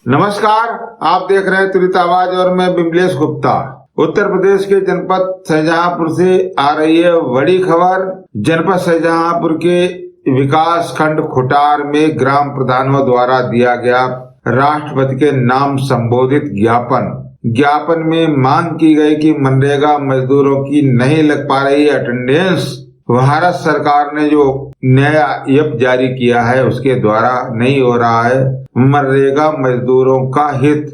नमस्कार, आप देख रहे हैं तुरंत आवाज और मैं बिमलेश गुप्ता। उत्तर प्रदेश के जनपद शाहजहांपुर से आ रही है बड़ी खबर। जनपद शाहजहांपुर के विकास खंड खुटार में ग्राम प्रधानों द्वारा दिया गया राष्ट्रपति के नाम संबोधित ज्ञापन में मांग की गई कि मनरेगा मजदूरों की नहीं लग पा रही अटेंडेंस। भारत सरकार ने जो नया ऐप जारी किया है उसके द्वारा नहीं हो रहा है मनरेगा मजदूरों का हित।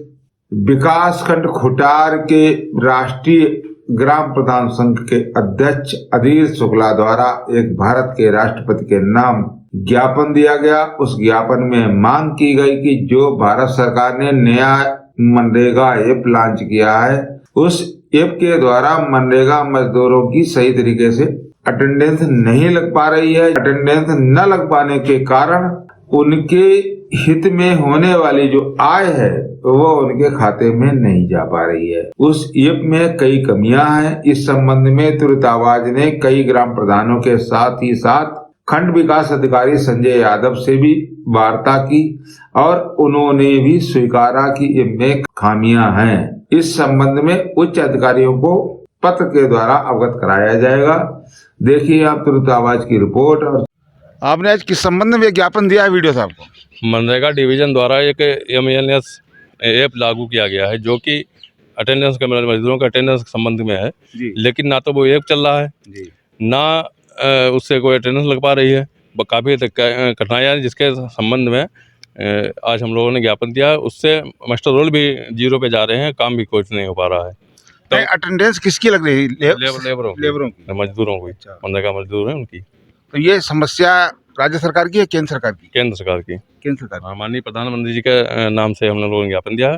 विकास खंड खुटार के राष्ट्रीय ग्राम प्रधान संघ के अध्यक्ष अधीर शुक्ला द्वारा एक भारत के राष्ट्रपति के नाम ज्ञापन दिया गया। उस ज्ञापन में मांग की गई कि जो भारत सरकार ने नया मनरेगा ऐप लॉन्च किया है उस ऐप के द्वारा मनरेगा मजदूरों की सही तरीके से अटेंडेंस नहीं लग पा रही है। अटेंडेंस न लग पाने के कारण उनके हित में होने वाली जो आय है वो उनके खाते में नहीं जा पा रही है। उस ऐप में कई कमियां हैं। इस संबंध में तुरंत आवाज ने कई ग्राम प्रधानों के साथ ही साथ खंड विकास अधिकारी संजय यादव से भी वार्ता की और उन्होंने भी स्वीकारा कि इनमें खामियां हैं। इस संबंध में उच्च अधिकारियों को पत्र के द्वारा अवगत कराया जाएगा। देखिए आप तुरंत आवाज की रिपोर्ट। और आपने आज किस संबंध में ज्ञापन दिया है वीडियो साहब को? मनरेगा डिवीजन द्वारा एक एमएनएस ऐप लागू किया गया है जो कि अटेंडेंस के मजदूरों के अटेंडेंस के संबंध में है, लेकिन ना तो वो ऐप चल रहा है ना उससे कोई अटेंडेंस लग पा रही है। काफ़ी कठिनाइयाँ जिसके संबंध में आज हम लोगों ने ज्ञापन दिया। उससे मास्टर रोल भी जीरो पे जा रहे हैं, काम भी कुछ नहीं हो पा रहा है। तो अटेंडेंस किसकी लग रही है? लेबरों की, मजदूरों की। मनरेगा मजदूर हैं उनकी। तो ये समस्या राज्य सरकार की है केंद्र सरकार की? केंद्र सरकार की। केंद्र सरकार। माननीय प्रधानमंत्री जी के नाम से हम लोगों ने ज्ञापन दिया है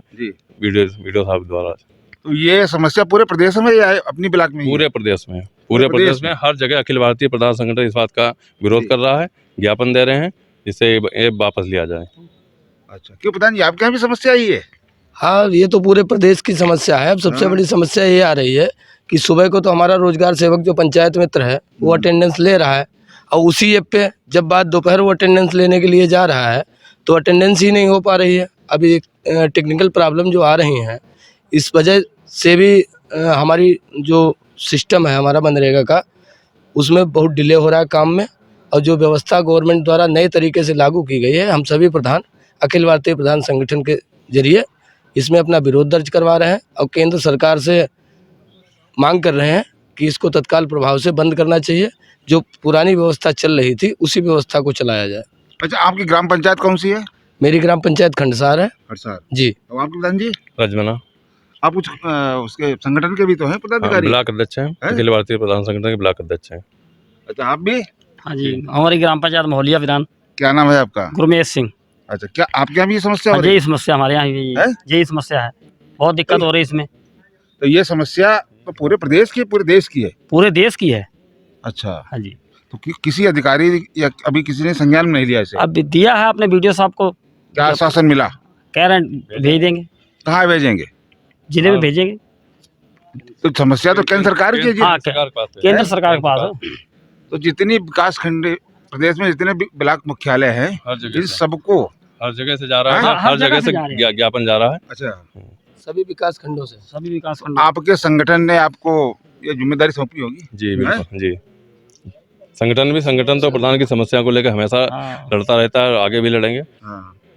वीडियो साहब द्वारा। तो ये समस्या पूरे प्रदेश में या अपनी ब्लॉक में? पूरे प्रदेश में, पूरे प्रदेश में हर जगह अखिल भारतीय प्रधान संगठन इस बात का विरोध कर रहा है, ज्ञापन दे रहे हैं जिससे ऐप वापस लिया जाए। अच्छा, क्यों प्रधान जी आपके यहाँ भी समस्या ही है? हाँ, ये तो पूरे प्रदेश की समस्या है। अब सबसे बड़ी समस्या ये आ रही है कि सुबह को तो हमारा रोजगार सेवक जो पंचायत मित्र है वो अटेंडेंस ले रहा है और उसी ऐप पे जब बाद दोपहर वो अटेंडेंस लेने के लिए जा रहा है तो अटेंडेंस ही नहीं हो पा रही है। अभी टेक्निकल प्रॉब्लम जो आ रही हैं इस वजह से भी हमारी जो सिस्टम है हमारा मनरेगा का उसमें बहुत डिले हो रहा है काम में। और जो व्यवस्था गवर्नमेंट द्वारा नए तरीके से लागू की गई है, हम सभी प्रधान अखिल भारतीय प्रधान संगठन के जरिए इसमें अपना विरोध दर्ज करवा रहे हैं और केंद्र सरकार से मांग कर रहे हैं कि इसको तत्काल प्रभाव से बंद करना चाहिए। जो पुरानी व्यवस्था चल रही थी उसी व्यवस्था को चलाया जाए। अच्छा, आपकी ग्राम पंचायत कौन सी है? मेरी ग्राम पंचायत खंडसार है। खंडसार जी। और आपके प्रधान जी? रजमना। आप कुछ उसके संगठन के भी तो हैं पदाधिकारी? ब्लॉक अध्यक्ष हैं, अखिल भारतीय प्रधान संगठन के ब्लॉक अध्यक्ष हैं। अच्छा, आप भी? हाँ जी, हमारी ग्राम पंचायत मोहलिया विधान। क्या नाम है आपका? गुरमेश सिंह। अच्छा, क्या आपके यहाँ भी ये समस्या हो रही है? यही समस्या हमारे यहाँ भी है? यही समस्या है, बहुत दिक्कत हो रही है इसमें। तो ये समस्या तो पूरे प्रदेश की, पूरे देश की है? पूरे देश की है। अच्छा। हाँ जी। तो किसी अधिकारी या अभी किसी ने संज्ञान में नहीं लिया इसे? अब दिया है अपने वीडियो साहब को। क्या आश्वासन मिला? कह रहे हैं भेज देंगे। कहाँ भेजेंगे? जिले में भेजेंगे। तो समस्या तो केंद्र सरकार की है जी। हाँ, केंद्र सरकार के पास है। तो जितनी विकास खंड प्रदेश में जितने भी ब्लॉक मुख्यालय हैं इन सबको हर जगह से जा रहा है, हाँ, हर जगह से ज्ञापन जा रहा है। अच्छा, सभी विकास खंडों से। सभी विकास तो आपके संगठन ने आपको ये जिम्मेदारी सौंपी होगी? जी बिल्कुल जी। संगठन तो प्रधान की समस्या को लेकर हमेशा लड़ता रहता है और आगे भी लड़ेंगे।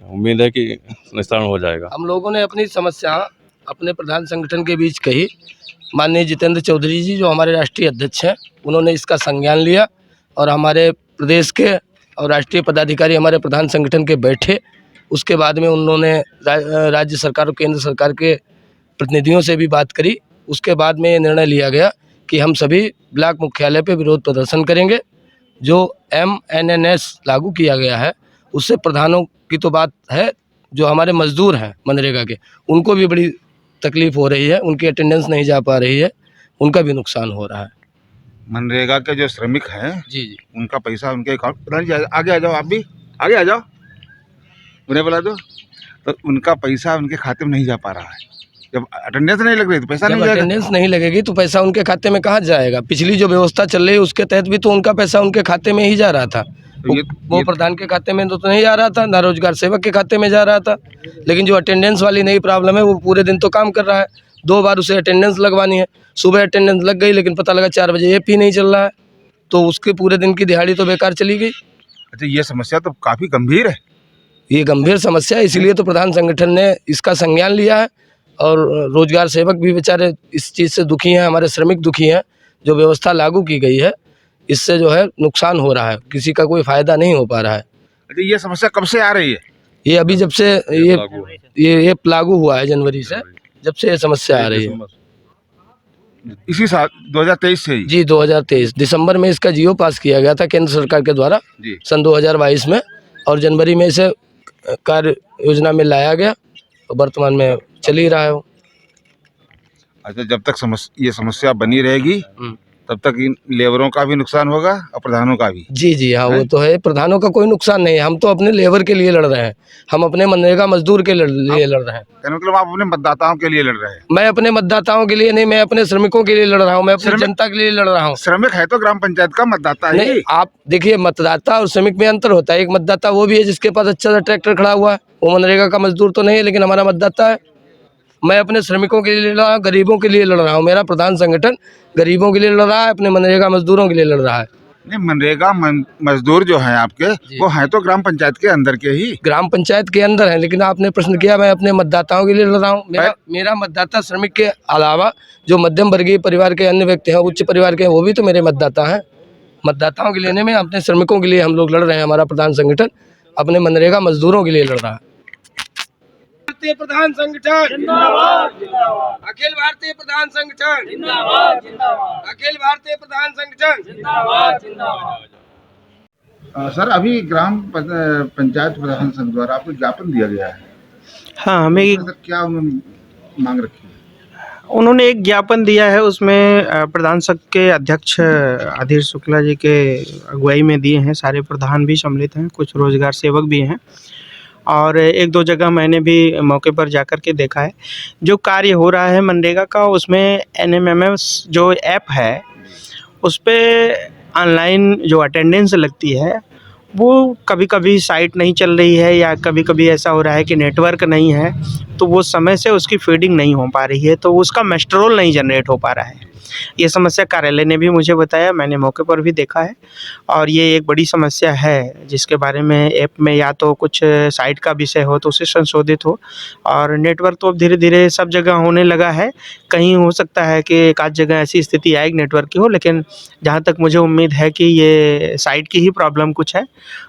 उम्मीद है कि निस्तारण हो जाएगा। हम लोगों ने अपनी समस्या अपने प्रधान संगठन के बीच कही। माननीय जितेंद्र चौधरी जी जो हमारे राष्ट्रीय अध्यक्ष हैं उन्होंने इसका संज्ञान लिया और हमारे प्रदेश के और राष्ट्रीय पदाधिकारी हमारे प्रधान संगठन के बैठे। उसके बाद में उन्होंने राज्य सरकार और केंद्र सरकार के प्रतिनिधियों से भी बात करी। उसके बाद में ये निर्णय लिया गया कि हम सभी ब्लॉक मुख्यालय पे विरोध प्रदर्शन करेंगे। जो MNNS लागू किया गया है उससे प्रधानों की तो बात है, जो हमारे मजदूर हैं मनरेगा के उनको भी बड़ी तकलीफ हो रही है, उनकी अटेंडेंस नहीं जा पा रही है, उनका भी नुकसान हो रहा है। मनरेगा के जो श्रमिक हैं जी जी, उनका पैसा उनके अकाउंट। प्रधान जी आगे आ जाओ, आप भी आगे आ जाओ, उन्हें बुला दो। तो उनका पैसा उनके खाते में नहीं जा पा रहा है। जब अटेंडेंस नहीं लग रही तो पैसा नहीं जाएगा। अटेंडेंस नहीं लगेगी तो पैसा उनके खाते में कहाँ जाएगा? पिछली जो व्यवस्था चल रही है उसके तहत भी तो उनका पैसा उनके खाते में ही जा रहा था। वो प्रधान के खाते में तो नहीं आ रहा था, ना रोजगार सेवक के खाते में जा रहा था। लेकिन जो अटेंडेंस वाली नई प्रॉब्लम है, वो पूरे दिन तो काम कर रहा है। 2 बार उसे अटेंडेंस लगवानी है। सुबह अटेंडेंस लग गई, लेकिन पता लगा 4 बजे ऐप ही नहीं चल रहा है, तो उसके पूरे दिन की दिहाड़ी तो बेकार चली गई। अच्छा, ये समस्या तो काफी गंभीर है। ये गंभीर समस्या है, इसीलिए तो प्रधान संगठन ने इसका संज्ञान लिया है। और रोजगार सेवक भी बेचारे इस चीज़ से दुखी हैं, हमारे श्रमिक दुखी हैं। जो व्यवस्था लागू की गई है, इससे जो है नुकसान हो रहा है, किसी का कोई फायदा नहीं हो पा रहा है। अच्छा, ये समस्या कब से आ रही है? ये अभी जब से ये ऐप लागू हुआ है जनवरी से, जब से ये समस्या आ रही है। इसी साल 2023 से ही? जी, 2023 दिसंबर में इसका जियो पास किया गया था केंद्र सरकार के द्वारा जी। सन 2022 में, और जनवरी में इसे कार्य योजना में लाया गया, और वर्तमान में चल ही रहा है वो। अच्छा, जब तक ये समस्या बनी रहेगी तब तक इन लेबरों का भी नुकसान होगा और प्रधानों का भी। जी जी हाँ, वो तो है। प्रधानों का कोई नुकसान नहीं है, हम तो अपने लेबर के लिए लड़ रहे हैं। हम अपने मनरेगा मजदूर के लिए लड़ रहे हैं। कहने मतलब आप अपने मतदाताओं के लिए लड़ रहे हैं? मैं अपने मतदाताओं के लिए नहीं, मैं अपने श्रमिकों के लिए लड़ रहा हूँ, मैं अपनी जनता के लिए लड़ रहा हूँ। श्रमिक है तो ग्राम पंचायत का मतदाता ही। नहीं, आप देखिए, मतदाता और श्रमिक में अंतर होता है। एक मतदाता वो भी है जिसके पास अच्छा सा ट्रैक्टर खड़ा हुआ है, वो मनरेगा का मजदूर तो नहीं है, लेकिन हमारा मतदाता है। मैं अपने श्रमिकों के लिए लड़ रहा हूँ, गरीबों के लिए लड़ रहा हूँ। मेरा प्रधान संगठन गरीबों के लिए लड़ रहा है, अपने मनरेगा मजदूरों के लिए लड़ रहा है। नहीं, मनरेगा मजदूर जो हैं आपके, वो हैं तो ग्राम पंचायत के अंदर के ही। ग्राम पंचायत के अंदर है, लेकिन आपने प्रश्न किया, मैं अपने मतदाताओं के लिए लड़ रहा हूँ। मेरा मतदाता श्रमिक के अलावा जो मध्यम वर्गीय परिवार के अन्य व्यक्ति हैं, उच्च परिवार के हैं, वो भी तो मेरे मतदाता हैं। मतदाताओं के लिए नहीं, मैं अपने श्रमिकों के लिए हम लोग लड़ रहे हैं। हमारा प्रधान संगठन अपने मनरेगा मजदूरों के लिए लड़ रहा है। भारतीय प्रधान संगठन जिंदाबाद, जिंदाबाद। अखिल भारतीय प्रधान संगठन जिंदाबाद, जिंदाबाद। अखिल भारतीय प्रधान संगठन जिंदाबाद, जिंदाबाद। सर, अभी ग्राम पंचायत प्रधान संघ द्वारा आपको ज्ञापन दिया गया है। हाँ, हमें क्या उन्होंने मांग रखी है? उन्होंने एक ज्ञापन दिया है, उसमें प्रधान संघ के अध्यक्ष अधीर शुक्ला जी के अगुवाई में दिए हैं। सारे प्रधान भी सम्मिलित हैं, कुछ रोजगार सेवक भी हैं, और 1-2 जगह मैंने भी मौके पर जाकर के देखा है। जो कार्य हो रहा है मनरेगा का, उसमें NMMS जो ऐप है, उस पे ऑनलाइन जो अटेंडेंस लगती है, वो कभी-कभी साइट नहीं चल रही है, या कभी-कभी ऐसा हो रहा है कि नेटवर्क नहीं है, तो वो समय से उसकी फीडिंग नहीं हो पा रही है, तो उसका मेस्टरोल नहीं जनरेट हो पा रहा है। ये समस्या कार्यालय ने भी मुझे बताया, मैंने मौके पर भी देखा है, और ये एक बड़ी समस्या है, जिसके बारे में ऐप में या तो कुछ साइट का विषय हो तो उसे संशोधित हो, और नेटवर्क तो अब धीरे-धीरे सब जगह होने लगा है। कहीं हो सकता है कि एक आध जगह ऐसी स्थिति आएगी नेटवर्क की हो, लेकिन जहाँ तक मुझे उम्मीद है कि ये साइट की ही प्रॉब्लम कुछ है।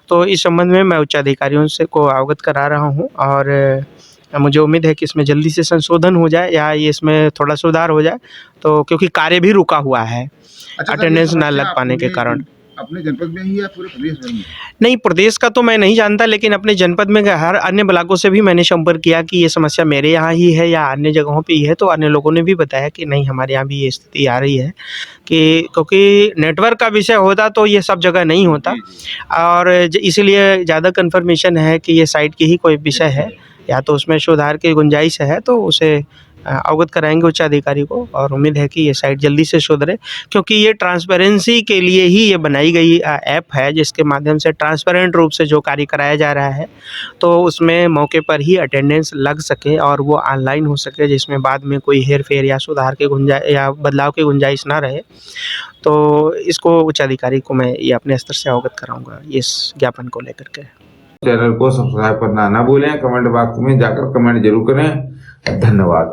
तो इस संबंध में मैं उच्चाधिकारियों से को अवगत करा रहा हूँ, और मुझे उम्मीद है कि इसमें जल्दी से संशोधन हो जाए, या ये इसमें थोड़ा सुधार हो जाए, तो क्योंकि कार्य भी रुका हुआ है अटेंडेंस ना लग पाने के कारण। अपने जनपद में ही या पूरे प्रदेश में? नहीं, प्रदेश का तो मैं नहीं जानता, लेकिन अपने जनपद में हर अन्य ब्लॉकों से भी मैंने संपर्क किया कि ये समस्या मेरे यहाँ ही है या अन्य जगहों पे ही है, तो अन्य लोगों ने भी बताया कि नहीं, हमारे यहाँ भी ये स्थिति आ रही है, कि क्योंकि नेटवर्क का विषय होता तो ये सब जगह नहीं होता, और इसीलिए ज़्यादा कन्फर्मेशन है कि ये साइट की ही कोई विषय है, या तो उसमें सुधार की गुंजाइश है, तो उसे अवगत कराएंगे उच्च अधिकारी को, और उम्मीद है कि ये साइट जल्दी से सुधरे, क्योंकि ये ट्रांसपेरेंसी के लिए ही ये बनाई गई ऐप है, जिसके माध्यम से ट्रांसपेरेंट रूप से जो कार्य कराया जा रहा है, तो उसमें मौके पर ही अटेंडेंस लग सके और वो ऑनलाइन हो सके, जिसमें बाद में कोई हेर फेर या सुधार की गुंजाइश या बदलाव की गुंजाइश ना रहे। तो इसको उच्च अधिकारी को मैं ये अपने स्तर से अवगत कराऊँगा इस ज्ञापन को लेकर के। चैनल को सब्सक्राइब करना ना भूलें, कमेंट बॉक्स में जाकर कमेंट जरूर करें। धन्यवाद।